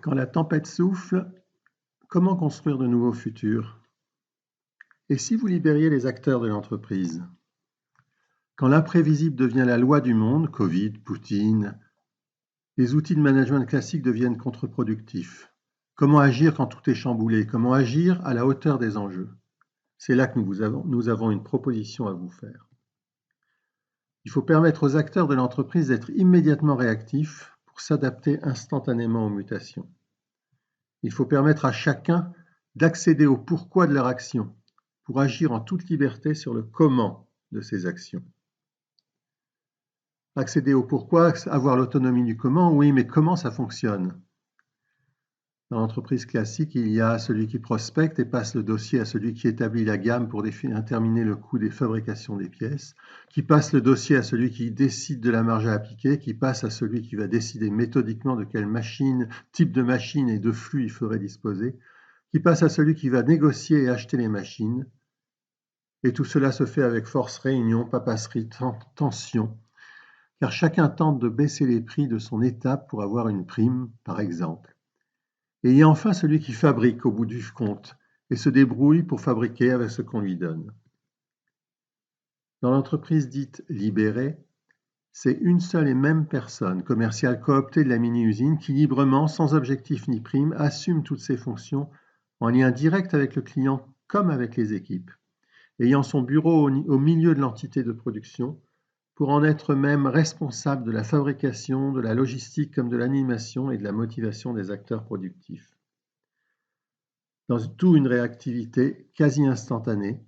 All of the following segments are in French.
Quand la tempête souffle, comment construire de nouveaux futurs? Et si vous libériez les acteurs de l'entreprise? Quand l'imprévisible devient la loi du monde, Covid, Poutine, les outils de management classiques deviennent contre-productifs. Comment agir quand tout est chamboulé? Comment agir à la hauteur des enjeux? C'est là que nous avons une proposition à vous faire. Il faut permettre aux acteurs de l'entreprise d'être immédiatement réactifs pour s'adapter instantanément aux mutations. Il faut permettre à chacun d'accéder au pourquoi de leur action pour agir en toute liberté sur le comment de ces actions. Accéder au pourquoi, avoir l'autonomie du comment, oui, mais comment ça fonctionne? Dans l'entreprise classique, il y a celui qui prospecte et passe le dossier à celui qui établit la gamme pour déterminer le coût des fabrications des pièces, qui passe le dossier à celui qui décide de la marge à appliquer, qui passe à celui qui va décider méthodiquement de quelle type de machine et de flux il faudrait disposer, qui passe à celui qui va négocier et acheter les machines. Et tout cela se fait avec force, réunion, papasserie, tension, car chacun tente de baisser les prix de son étape pour avoir une prime, par exemple. Et il y a enfin celui qui fabrique au bout du compte et se débrouille pour fabriquer avec ce qu'on lui donne. Dans l'entreprise dite libérée, c'est une seule et même personne, commerciale cooptée de la mini-usine, qui librement, sans objectif ni prime, assume toutes ses fonctions en lien direct avec le client comme avec les équipes, ayant son bureau au milieu de l'entité de production, pour en être même responsable de la fabrication, de la logistique comme de l'animation et de la motivation des acteurs productifs. Dans tout une réactivité quasi instantanée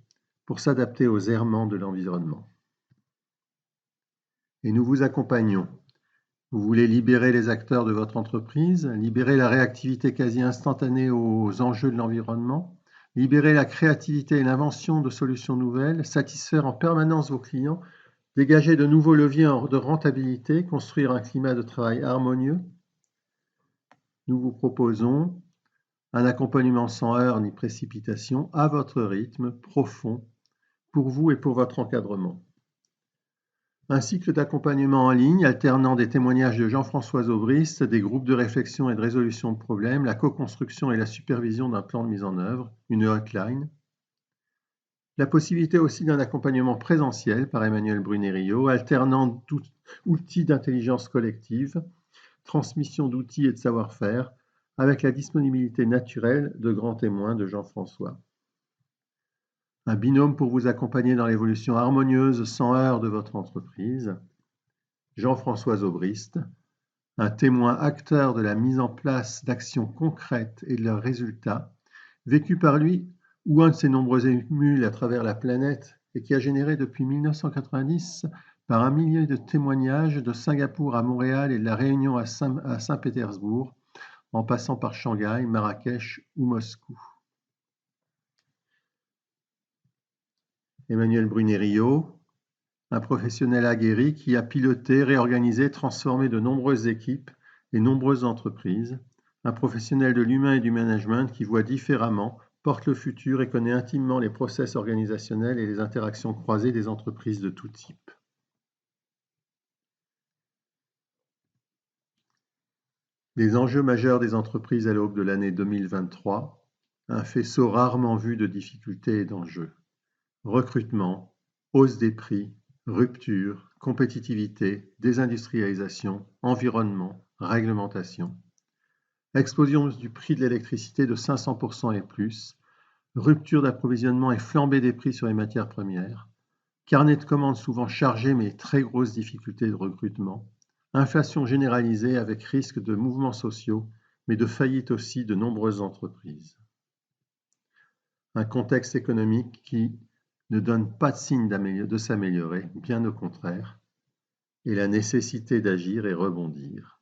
pour s'adapter aux errements de l'environnement. Et nous vous accompagnons. Vous voulez libérer les acteurs de votre entreprise, libérer la réactivité quasi instantanée aux enjeux de l'environnement, libérer la créativité et l'invention de solutions nouvelles, satisfaire en permanence vos clients, dégager de nouveaux leviers de rentabilité, construire un climat de travail harmonieux. Nous vous proposons un accompagnement sans heurts ni précipitation, à votre rythme, profond, pour vous et pour votre encadrement. Un cycle d'accompagnement en ligne, alternant des témoignages de Jean-François Aubrist, des groupes de réflexion et de résolution de problèmes, la co-construction et la supervision d'un plan de mise en œuvre, une hotline. La possibilité aussi d'un accompagnement présentiel par Emmanuel Brunet-Rio, alternant outils d'intelligence collective, transmission d'outils et de savoir-faire, avec la disponibilité naturelle de grands témoins de Jean-François. Un binôme pour vous accompagner dans l'évolution harmonieuse sans heurts de votre entreprise, Jean-François Aubrist, un témoin acteur de la mise en place d'actions concrètes et de leurs résultats, vécus par lui ou un de ses nombreux émules à travers la planète et qui a généré depuis 1990 par un millier de témoignages de Singapour à Montréal et de la Réunion à Saint-Pétersbourg, en passant par Shanghai, Marrakech ou Moscou. Emmanuel Brunet-Rio, un professionnel aguerri qui a piloté, réorganisé, transformé de nombreuses équipes et nombreuses entreprises, un professionnel de l'humain et du management qui voit différemment, porte le futur et connaît intimement les process organisationnels et les interactions croisées des entreprises de tout type. Les enjeux majeurs des entreprises à l'aube de l'année 2023, un faisceau rarement vu de difficultés et d'enjeux. Recrutement, hausse des prix, rupture, compétitivité, désindustrialisation, environnement, réglementation. Explosion du prix de l'électricité de 500% et plus, rupture d'approvisionnement et flambée des prix sur les matières premières, carnet de commandes souvent chargé mais très grosses difficultés de recrutement, inflation généralisée avec risque de mouvements sociaux, mais de faillite aussi de nombreuses entreprises. Un contexte économique qui ne donne pas de signe de s'améliorer, bien au contraire, et la nécessité d'agir et rebondir.